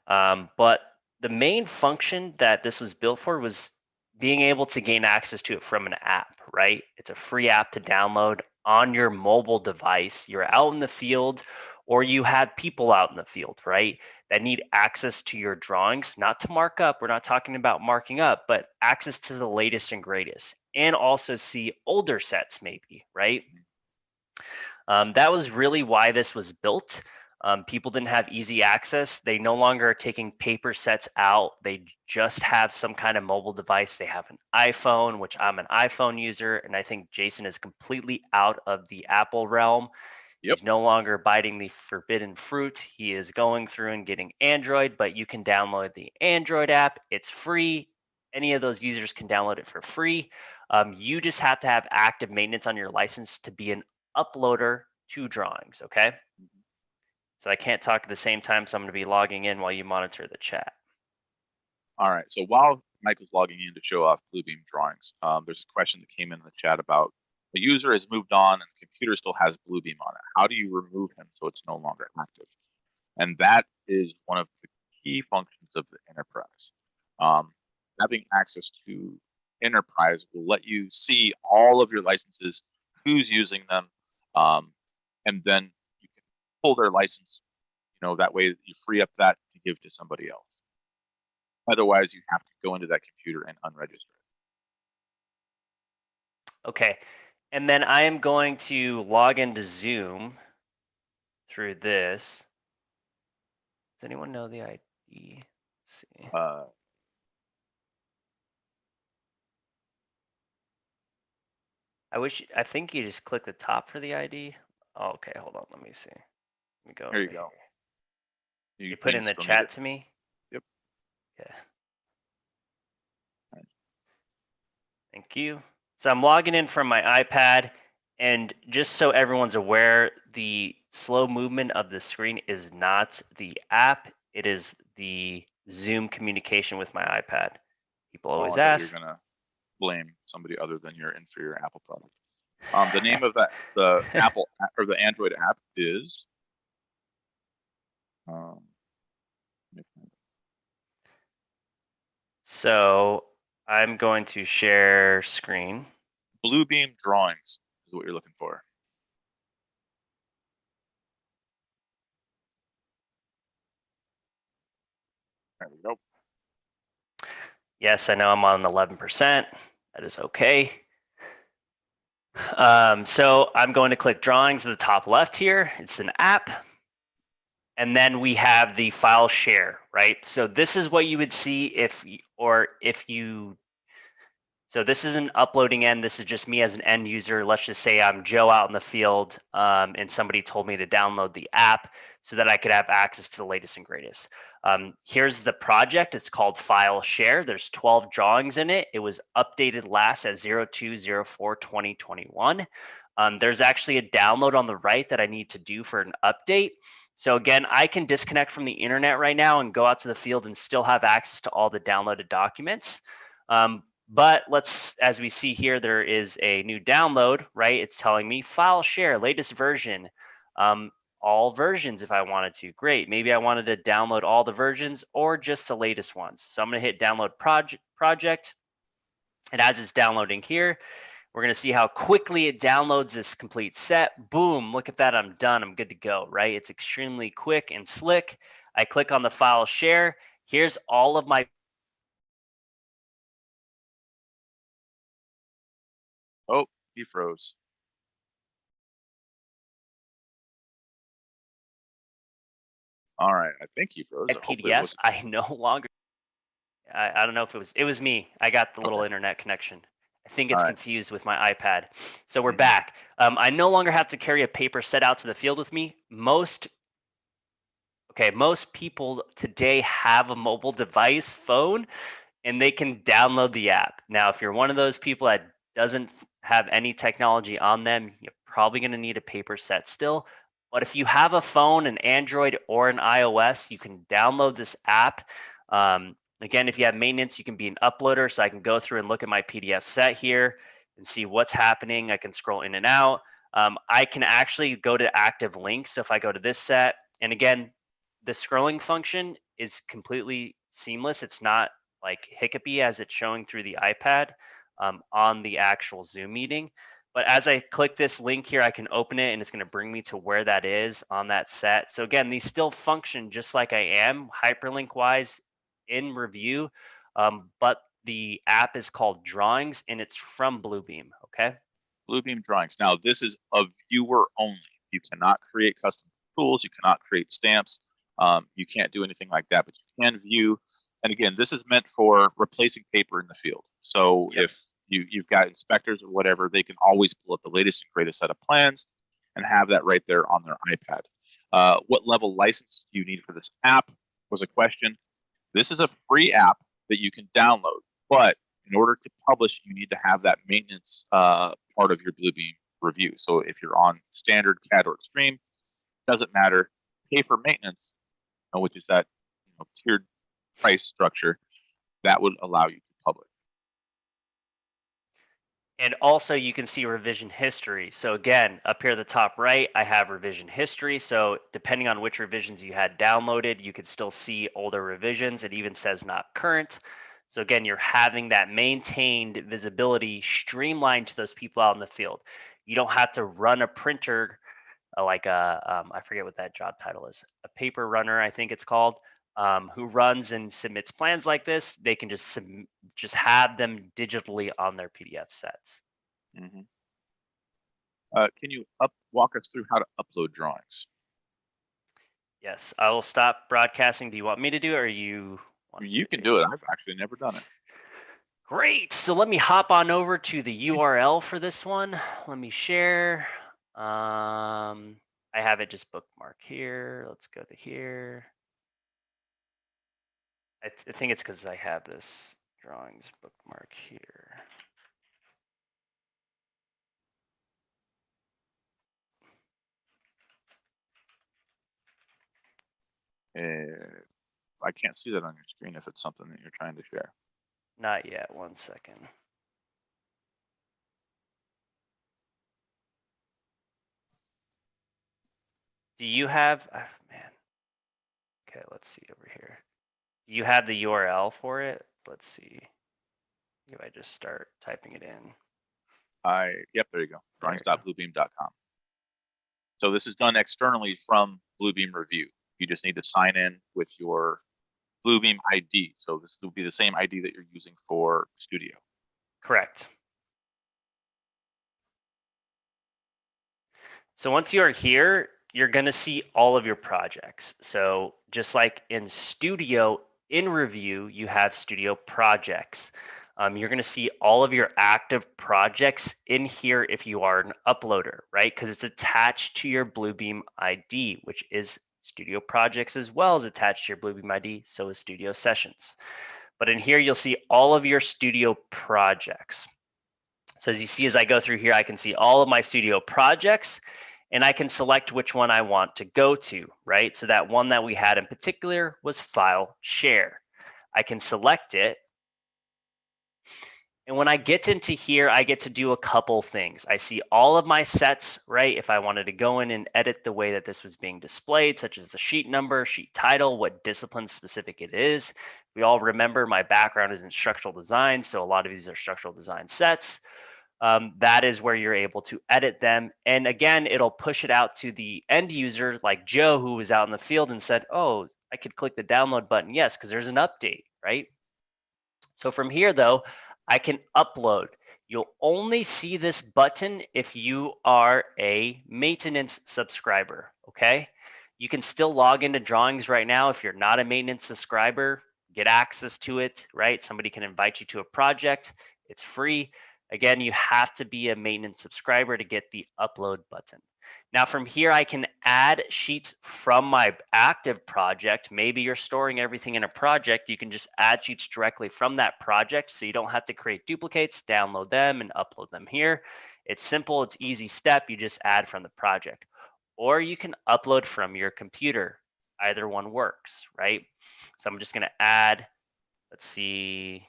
B: but the main function that this was built for was being able to gain access to it from an app, right? It's a free app to download on your mobile device. You're out in the field, or you have people out in the field, right, that need access to your drawings, not to mark up. We're not talking about marking up, but access to the latest and greatest, and also see older sets maybe, right? That was really why this was built. People didn't have easy access. They no longer are taking paper sets out. They just have some kind of mobile device. They have an iPhone, which I'm an iPhone user, and I think Jason is completely out of the Apple realm.
A: Yep.
B: He's no longer biting the forbidden fruit. He is going through and getting Android, but you can download the Android app. It's free. Any of those users can download it for free. You just have to have active maintenance on your license to be an uploader to drawings, okay? So I can't talk at the same time, so I'm going to be logging in while you monitor the chat.
A: All right. So while Mike was logging in to show off Bluebeam Drawings, there's a question that came in the chat about the user has moved on and the computer still has Bluebeam on it. How do you remove him so it's no longer active? And that is one of the key functions of the enterprise. Having access to enterprise will let you see all of your licenses, who's using them, and then you can pull their license. That way you free up that to give to somebody else. Otherwise, you have to go into that computer and unregister it.
B: Okay, and then I am going to log into Zoom through this. Does anyone know the ID? Let's see. I think you just click the top for the ID. Oh, okay, hold on. Let me see. Let me go.
A: There you go.
B: You put in the chat to me?
A: Yep.
B: Okay. Right. Thank you. So I'm logging in from my iPad, and just so everyone's aware, the slow movement of the screen is not the app. It is the Zoom communication with my iPad. People always ask.
A: You're gonna blame somebody other than your inferior Apple product. The name of the Apple or the Android app is
B: so I'm going to share screen.
A: Bluebeam Drawings is what you're looking for. There we go.
B: Yes, I know I'm on 11%. That is okay. So I'm going to click Drawings at the top left here. It's an app. And then we have the file share, right? So this is what you would see so this isn't uploading end. This is just me as an end user. Let's just say I'm Joe out in the field, and somebody told me to download the app so that I could have access to the latest and greatest. Here's the project. It's called File Share. There's 12 drawings in it. It was updated last at 02/04/2021. There's actually a download on the right that I need to do for an update. So again, I can disconnect from the internet right now and go out to the field and still have access to all the downloaded documents. But as we see here, there is a new download, right? It's telling me file share, latest version. all versions if I wanted to. Great. Maybe I wanted to download all the versions or just the latest ones. So I'm going to hit download project. And as it's downloading here, we're going to see how quickly it downloads this complete set. Boom, look at that. I'm done. I'm good to go, right? It's extremely quick and slick. I click on the file share. Here's all of my.
A: Oh, he froze. All right, I think he froze.
B: PDFs. I no longer. I don't know if it was me. I got the little internet connection. I think it's confused with my iPad. So we're back. I no longer have to carry a paper set out to the field with me. Most people today have a mobile device, phone, and they can download the app. Now, if you're one of those people that doesn't have any technology on them, you're probably going to need a paper set still. But if you have a phone, an Android or an iOS, you can download this app. Again, if you have maintenance, you can be an uploader. So I can go through and look at my PDF set here and see what's happening. I can scroll in and out. I can actually go to active links. So if I go to this set, and again, the scrolling function is completely seamless. It's not like hiccupy as it's showing through the iPad on the actual Zoom meeting. But as I click this link here, I can open it and it's going to bring me to where that is on that set. So again, these still function just like I am hyperlink wise in Review, but the app is called Drawings and it's from Bluebeam. Okay.
A: Bluebeam Drawings. Now this is a viewer only. You cannot create custom tools. You cannot create stamps. You can't do anything like that, but you can view. And again, this is meant for replacing paper in the field. So if you've got inspectors or whatever, they can always pull up the latest and greatest set of plans and have that right there on their iPad. What level license do you need for this app was a question. This is a free app that you can download, but in order to publish, you need to have that maintenance part of your Bluebeam review. So if you're on standard, CAD, or extreme, doesn't matter. Pay for maintenance, which is that tiered price structure that would allow you to publish.
B: And also you can see revision history. So again, up here at the top right, I have revision history. So depending on which revisions you had downloaded, you could still see older revisions. It even says not current. So again, you're having that maintained visibility streamlined to those people out in the field. You don't have to run a printer like I forget what that job title is, a paper runner, I think it's called, who runs and submits plans like this. They can just have them digitally on their PDF sets.
A: Mm-hmm. Can you walk us through how to upload drawings?
B: Yes, I will stop broadcasting. Do you want me to do it, or you?
A: You can do it. I've actually never done it.
B: Great. So let me hop on over to the URL for this one. Let me share. I have it just bookmarked here. Let's go to here. I think it's because I have this drawings bookmark here.
A: I can't see that on your screen if it's something that you're trying to share.
B: Not yet. 1 second. Do you have, man. Okay, let's see over here. Do you have the URL for it? Let's see. If I just start typing it in.
A: Yep, there you go. Drawings.bluebeam.com. So this is done externally from Bluebeam Review. You just need to sign in with your Bluebeam ID. So this will be the same ID that you're using for Studio.
B: Correct. So once you are here, you're going to see all of your projects. So just like in Studio, in Review, you have Studio projects. You're going to see all of your active projects in here if you are an uploader, right? Because it's attached to your Bluebeam ID, which is Studio projects as well as attached to your Bluebeam ID. So is Studio sessions. But in here, you'll see all of your Studio projects. So as you see, as I go through here, I can see all of my Studio projects. And I can select which one I want to go to, right? So that one that we had in particular was file share. I can select it. And when I get into here, I get to do a couple things. I see all of my sets, right? If I wanted to go in and edit the way that this was being displayed, such as the sheet number, sheet title, what discipline specific it is. We all remember my background is in structural design, so a lot of these are structural design sets. That is where you're able to edit them. And again, it'll push it out to the end user like Joe, who was out in the field and said, oh, I could click the download button. Yes, because there's an update, right? So from here, though, I can upload. You'll only see this button if you are a maintenance subscriber, okay? You can still log into Drawings right now. If you're not a maintenance subscriber, get access to it, right? Somebody can invite you to a project. It's free. Again, you have to be a maintenance subscriber to get the upload button. Now from here, I can add sheets from my active project. Maybe you're storing everything in a project. You can just add sheets directly from that project, so you don't have to create duplicates, download them, and upload them here. It's simple. It's easy step. You just add from the project. Or you can upload from your computer. Either one works, right? So I'm just going to add, let's see,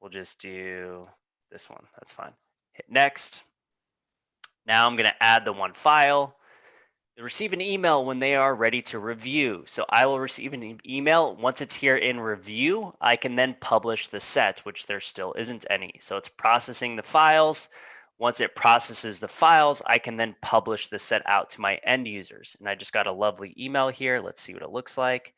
B: we'll just do this one. That's fine. Hit next. Now I'm going to add the one file. You'll receive an email when they are ready to review. So I will receive an email. Once it's here in review, I can then publish the set, which there still isn't any. So it's processing the files. Once it processes the files, I can then publish the set out to my end users. And I just got a lovely email here. Let's see what it looks like.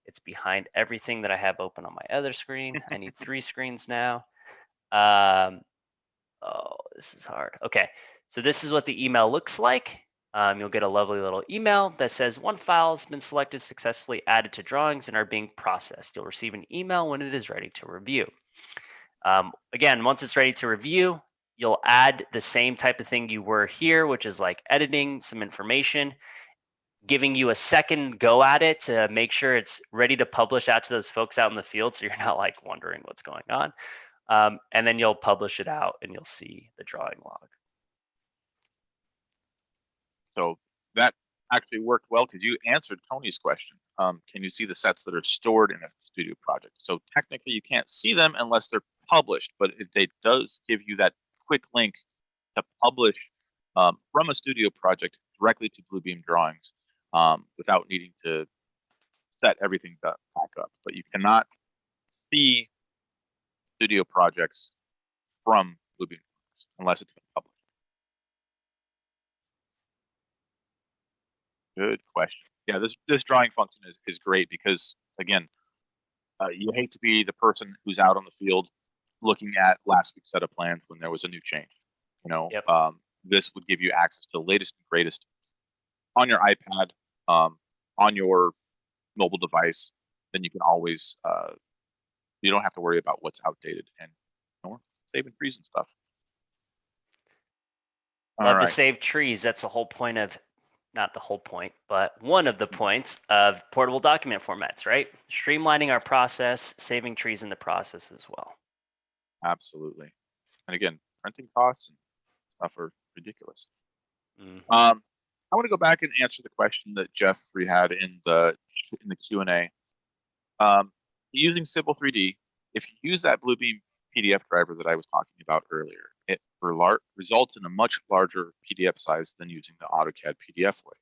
B: It's behind everything that I have open on my other screen. I need 3 screens now. Oh, this is hard. Okay, so this is what the email looks like. You'll get a lovely little email that says one file has been selected, successfully added to Drawings, and are being processed. You'll receive an email when it is ready to review. Again, once it's ready to review, you'll add the same type of thing you were here, which is like editing some information, giving you a second go at it to make sure it's ready to publish out to those folks out in the field, so you're not like wondering what's going on. And then you'll publish it out and you'll see the drawing log.
A: So that actually worked well because you answered Tony's question. Can you see the sets that are stored in a studio project? So technically you can't see them unless they're published, but it does give you that quick link to publish from a studio project directly to Bluebeam Drawings without needing to set everything back up. But you cannot see studio projects from Bluebeam unless it's been published. Good question. Yeah, this drawing function is great because again, you hate to be the person who's out on the field looking at last week's set of plans when there was a new change. You know,
B: Yep.
A: This would give you access to the latest and greatest on your iPad, on your mobile device. Then you can always you don't have to worry about what's outdated and saving trees and stuff.
B: Love to save trees. That's the whole point of, not the whole point, but one of the points of portable document formats, right? Streamlining our process, saving trees in the process as well.
A: Absolutely. And again, printing costs and stuff are ridiculous.
B: Mm-hmm.
A: I want to go back and answer the question that Jeffrey had in the Q&A. Using Symbol 3D, if you use that Bluebeam PDF driver that I was talking about earlier, it results in a much larger PDF size than using the AutoCAD PDF way.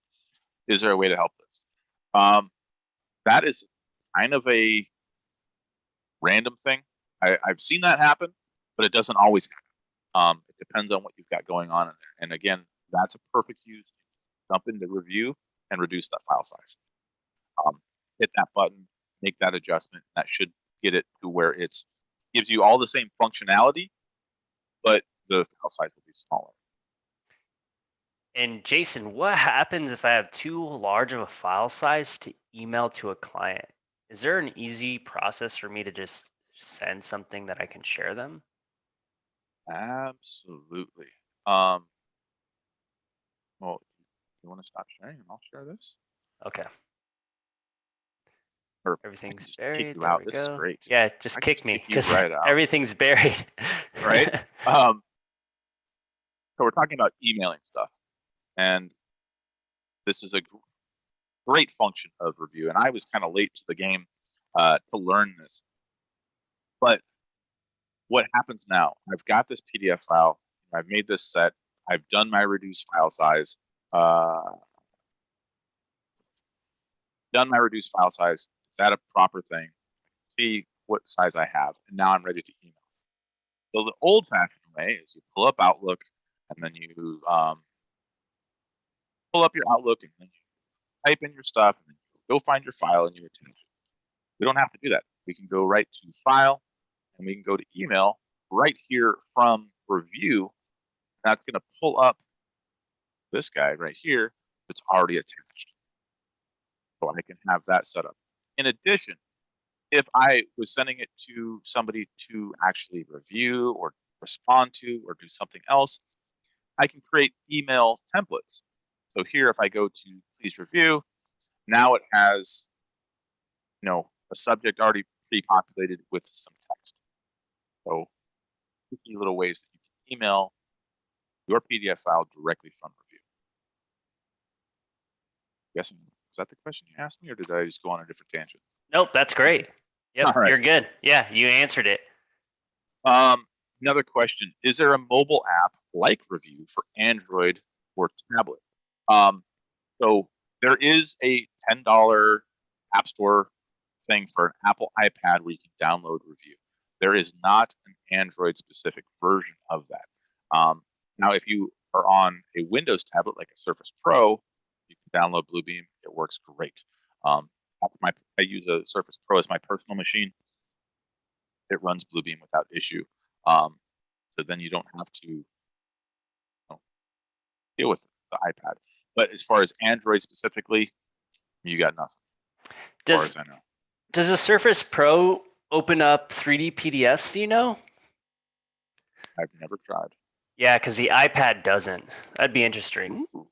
A: Is there a way to help this? That is kind of a random thing. I've seen that happen, but it doesn't always happen. It depends on what you've got going on in there. And again, that's a perfect use to jump into review and reduce that file size. Hit that button, make that adjustment. That should get it to where it gives you all the same functionality, but the file size will be smaller.
B: And Jason, what happens if I have too large of a file size to email to a client? Is there an easy process for me to just send something that I can share them?
A: Absolutely. Well, you want to stop sharing and I'll share this?
B: Okay.
A: Or
B: everything's buried.
A: Kick you
B: there
A: out.
B: we
A: This
B: go.
A: is great.
B: Yeah, just kick me because
A: right
B: everything's buried.
A: Right. So we're talking about emailing stuff, and this is a great function of review. And I was kind of late to the game to learn this, but what happens now? I've got this PDF file. I've made this set. I've done my reduced file size. Is that a proper thing? See what size I have, and now I'm ready to email. So the old-fashioned way is you pull up Outlook, and then you pull up your Outlook, and then you type in your stuff, and then you go find your file and you attach it. We don't have to do that. We can go right to File, and we can go to Email right here from Review. That's going to pull up this guy right here that's already attached. So I can have that set up. In addition, if I was sending it to somebody to actually review or respond to or do something else, I can create email templates. So here, if I go to please review, now it has, a subject already pre-populated with some text. So 50 little ways that you can email your PDF file directly from review. Guessing, was that the question you asked me, or did I just go on a different tangent?
B: Nope, that's great. Yep,
A: right.
B: You're good. Yeah, you answered it.
A: Another question: is there a mobile app like Review for Android or tablet? So there is a $10 App Store thing for an Apple iPad where you can download Review. There is not an Android specific version of that. Now, if you are on a Windows tablet like a Surface Pro, you can download Bluebeam. It works great. I use a Surface Pro as my personal machine. It runs Bluebeam without issue. So then you don't have to deal with the iPad. But as far as Android specifically, you got nothing. As far as I know.
B: Does the Surface Pro open up 3D PDFs? Do you know?
A: I've never tried.
B: Yeah, because the iPad doesn't. That'd be interesting.
A: Ooh.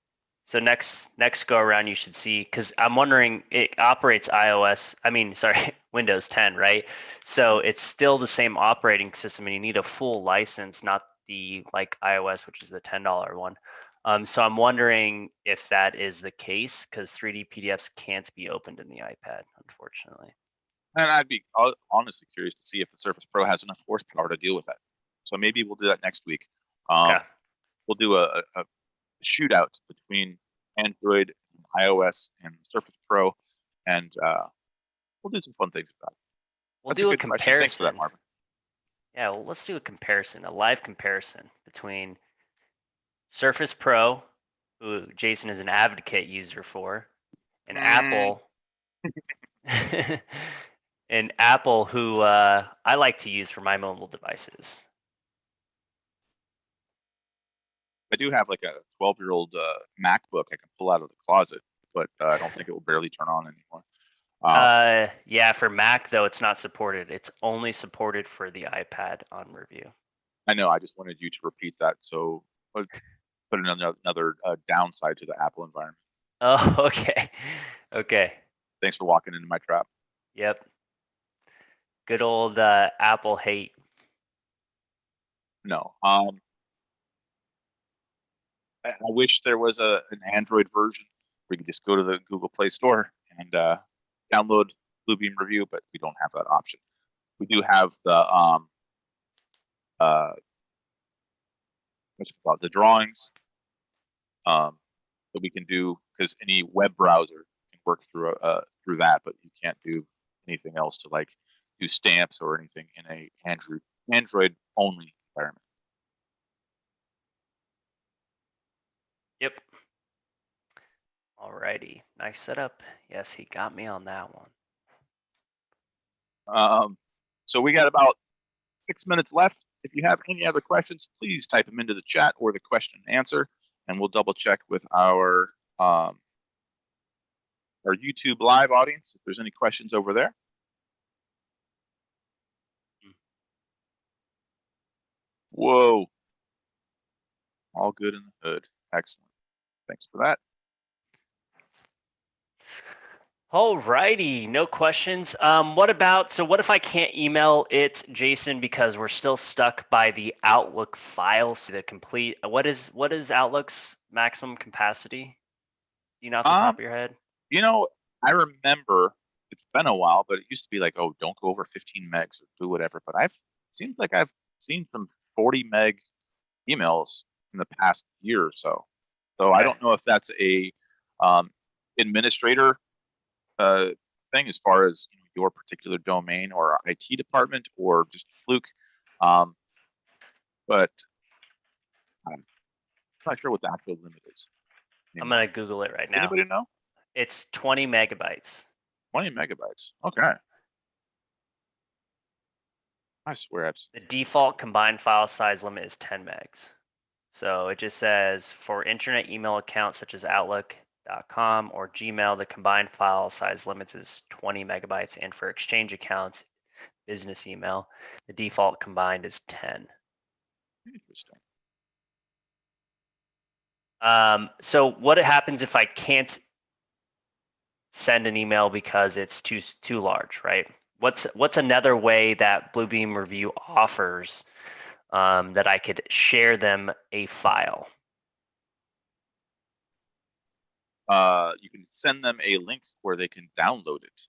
B: So next go around, you should see, because I'm wondering, it operates Windows 10, right? So it's still the same operating system, and you need a full license, not the like iOS, which is the $10 one. So I'm wondering if that is the case, because 3D PDFs can't be opened in the iPad, unfortunately.
A: And I'd be honestly curious to see if the Surface Pro has enough horsepower to deal with that. So maybe we'll do that next week.
B: Okay.
A: We'll do a shootout between Android, and iOS, and Surface Pro, and we'll do some fun things with that.
B: We'll do a comparison.
A: Thanks for that, Marvin.
B: Yeah, well, let's do a comparison, a live comparison between Surface Pro, who Jason is an advocate user for, and Apple. And Apple, who I like to use for my mobile devices.
A: I do have like a 12-year-old MacBook I can pull out of the closet, but I don't think it will barely turn on anymore.
B: Yeah, for Mac though, it's not supported. It's only supported for the iPad on Review.
A: I know. I just wanted you to repeat that, so put another downside to the Apple environment.
B: Oh, okay. Okay.
A: Thanks for walking into my trap.
B: Yep. Good old Apple hate.
A: No. I wish there was an Android version where you could just go to the Google Play Store and download Bluebeam Review, but we don't have that option. We do have the what's it called? The drawings that we can do, because any web browser can work through that, but you can't do anything else to like do stamps or anything in a Android only environment.
B: Yep. Alrighty, nice setup. Yes, he got me on that one.
A: So we got about 6 minutes left. If you have any other questions, please type them into the chat or the question and answer, and we'll double check with our YouTube live audience if there's any questions over there. Whoa. All good in the hood. Excellent. Thanks for that.
B: Alrighty, no questions. What if I can't email it, Jason, because we're still stuck by the Outlook files to complete? What is Outlook's maximum capacity? Do you know off the top of your head?
A: I remember it's been a while, but it used to be like, oh, don't go over 15 megs or do whatever. But seems like I've seen some 40 meg emails in the past year or so. So I don't know if that's a administrator thing as far as your particular domain or IT department or just fluke. But I'm not sure what the actual limit is.
B: I'm going to Google it right now.
A: Anybody know?
B: It's 20 megabytes.
A: 20 megabytes. Okay. I swear I've
B: The default combined file size limit is 10 megs. So it just says for internet email accounts such as Outlook.com or Gmail, the combined file size limits is 20 megabytes. And for Exchange accounts, business email, the default combined is 10.
A: Interesting.
B: So what happens if I can't send an email because it's too large, right? What's another way that Bluebeam Review offers that I could share them a file?
A: You can send them a link where they can download it.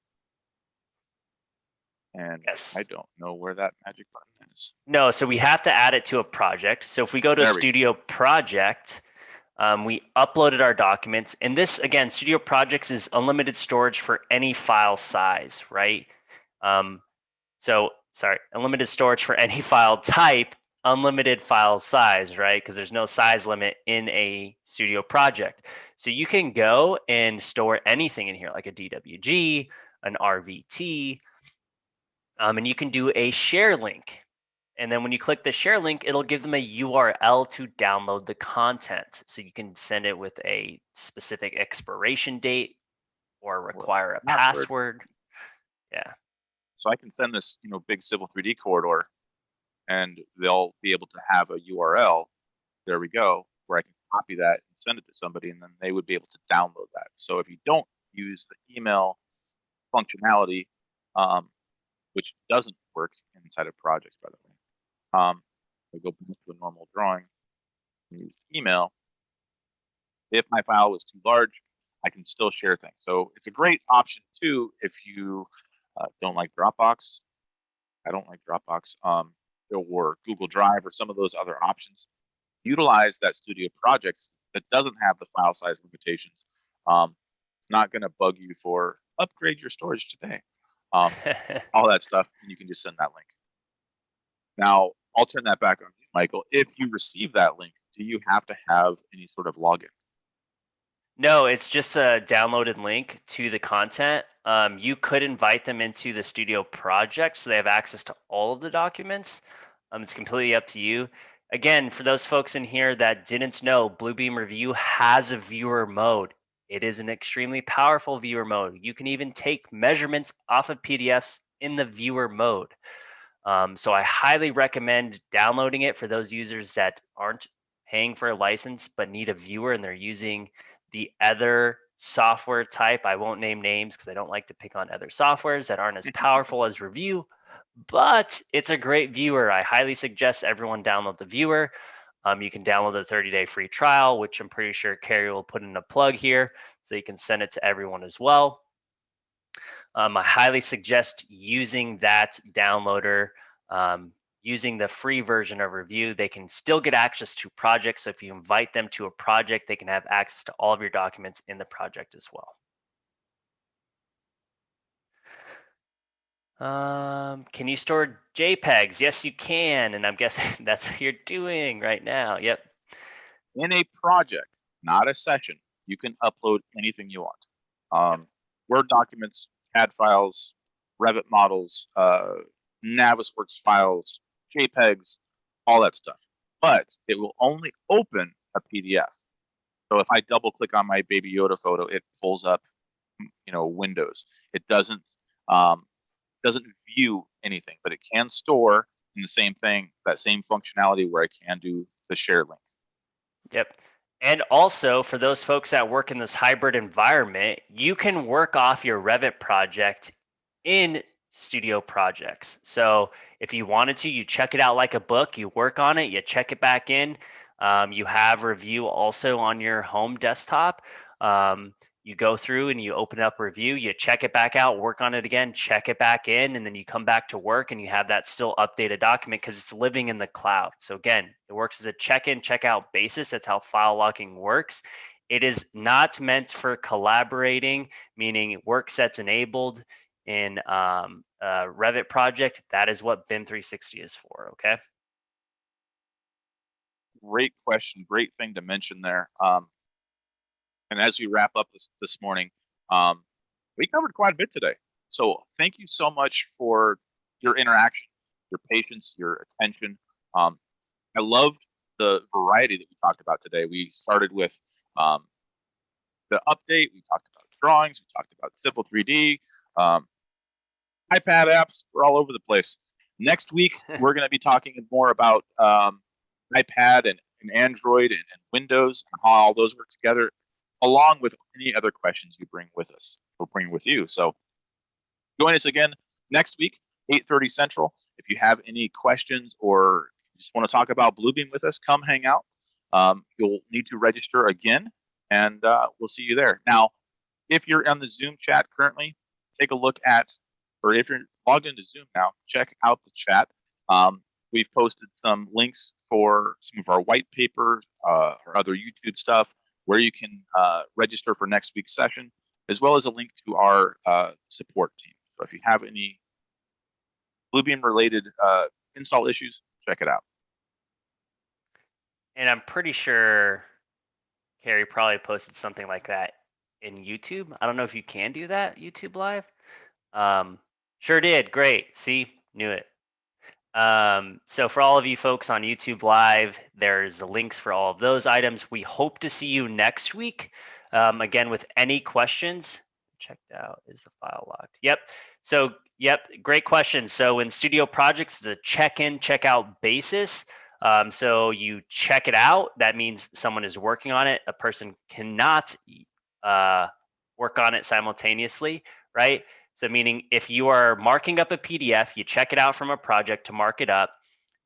A: And
B: yes.
A: I don't know where that magic button is.
B: No, so we have to add it to a project. So if we go to Studio Project, we uploaded our documents. And this, again, Studio Projects is unlimited storage for any file size, right? Unlimited storage for any file type, unlimited file size, right? Because there's no size limit in a Studio project. So you can go and store anything in here, like a DWG, an RVT, and you can do a share link. And then when you click the share link, it'll give them a URL to download the content. So you can send it with a specific expiration date or require a password. Yeah.
A: So I can send this, big Civil 3D corridor, and they'll be able to have a URL. There we go, where I can copy that and send it to somebody, and then they would be able to download that. So if you don't use the email functionality, which doesn't work inside of projects, by the way, I go back to a normal drawing and use email. If my file was too large, I can still share things. So it's a great option too if you don't like Dropbox. I don't like Dropbox, or Google Drive or some of those other options. Utilize that Studio Projects that doesn't have the file size limitations. It's not going to bug you for upgrade your storage today. All that stuff, and you can just send that link. Now, I'll turn that back on you, Michael. If you receive that link, do you have to have any sort of login?
B: No, it's just a downloaded link to the content. You could invite them into the Studio project so they have access to all of the documents. It's completely up to you. Again, for those folks in here that didn't know, Bluebeam Review has a viewer mode. It is an extremely powerful viewer mode. You can even take measurements off of PDFs in the viewer mode. So I highly recommend downloading it for those users that aren't paying for a license but need a viewer and they're using the other software type. I won't name names because I don't like to pick on other softwares that aren't as powerful as Review, but it's a great viewer. I highly suggest everyone download the viewer. You can download the 30-day free trial, which I'm pretty sure Carrie will put in a plug here so you can send it to everyone as well. I highly suggest using that downloader. Using the free version of Review, they can still get access to projects. So if you invite them to a project, they can have access to all of your documents in the project as well. Can you store JPEGs? Yes, you can. And I'm guessing that's what you're doing right now. Yep.
A: In a project, not a session, you can upload anything you want. Word documents, CAD files, Revit models, Navisworks files, JPEGs, all that stuff. But it will only open a PDF. So if I double click on my Baby Yoda photo, it pulls up, windows. It doesn't view anything, but it can store in the same thing, that same functionality where I can do the share link.
B: Yep. And also for those folks that work in this hybrid environment, you can work off your Revit project in Studio projects. So if you wanted to, you check it out like a book, you work on it, you check it back in. You have Review also on your home desktop. you go through and you open up review, you check it back out, work on it again, check it back in, and then you come back to work and you have that still updated document because it's living in the cloud. So again, it works as a check-in, check-out basis. That's how file locking works. It is not meant for collaborating, meaning work sets enabled in a Revit project. That is what BIM 360 is for, okay?
A: Great question. Great thing to mention there. And as we wrap up this morning, we covered quite a bit today. So thank you so much for your interaction, your patience, your attention. I loved the variety that we talked about today. We started with the update. We talked about drawings. We talked about Simple 3D, iPad apps. We're all over the place. Next week, we're going to be talking more about iPad and Android and Windows and how all those work together, along with any other questions you bring with us or bring with you. So join us again next week, 8:30 Central. If you have any questions or just want to talk about Bluebeam with us, come hang out. You'll need to register again, and we'll see you there. Now, if you're on the Zoom chat currently, take a look at, or if you're logged into Zoom now, check out the chat. We've posted some links for some of our white papers or other YouTube stuff where you can register for next week's session, as well as a link to our support team. So if you have any Bluebeam related install issues, check it out.
B: And I'm pretty sure Carrie probably posted something like that in YouTube. I don't know if you can do that, YouTube Live. Sure did. Great. See, knew it. So for all of you folks on YouTube Live, there's the links for all of those items. We hope to see you next week. Again, with any questions. Checked out, is the file locked? Yep. So, yep, great question. So in Studio Projects, it's a check-in, check-out basis. So you check it out. That means someone is working on it. A person cannot work on it simultaneously, right? So meaning if you are marking up a PDF, you check it out from a project to mark it up.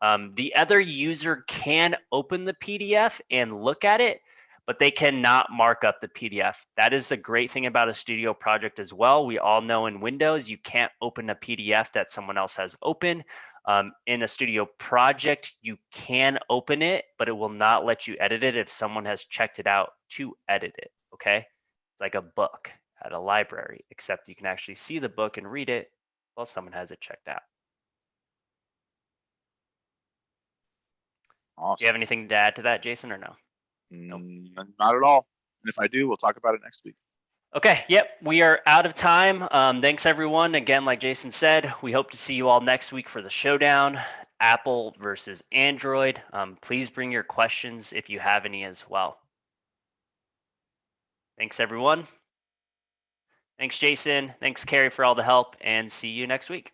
B: The other user can open the PDF and look at it, but they cannot mark up the PDF. That is the great thing about a studio project as well. We all know in Windows, you can't open a PDF that someone else has open. In a studio project, you can open it, but it will not let you edit it if someone has checked it out to edit it, okay? It's like a book at a library, except you can actually see the book and read it while someone has it checked out.
A: Awesome.
B: Do you have anything to add to that, Jason, or no?
A: Nope. Not at all. And if I do, we'll talk about it next week.
B: Okay, yep, we are out of time. Thanks, everyone. Again, like Jason said, we hope to see you all next week for the showdown, Apple versus Android. Please bring your questions if you have any as well. Thanks, everyone. Thanks, Jason. Thanks, Carrie, for all the help, and see you next week.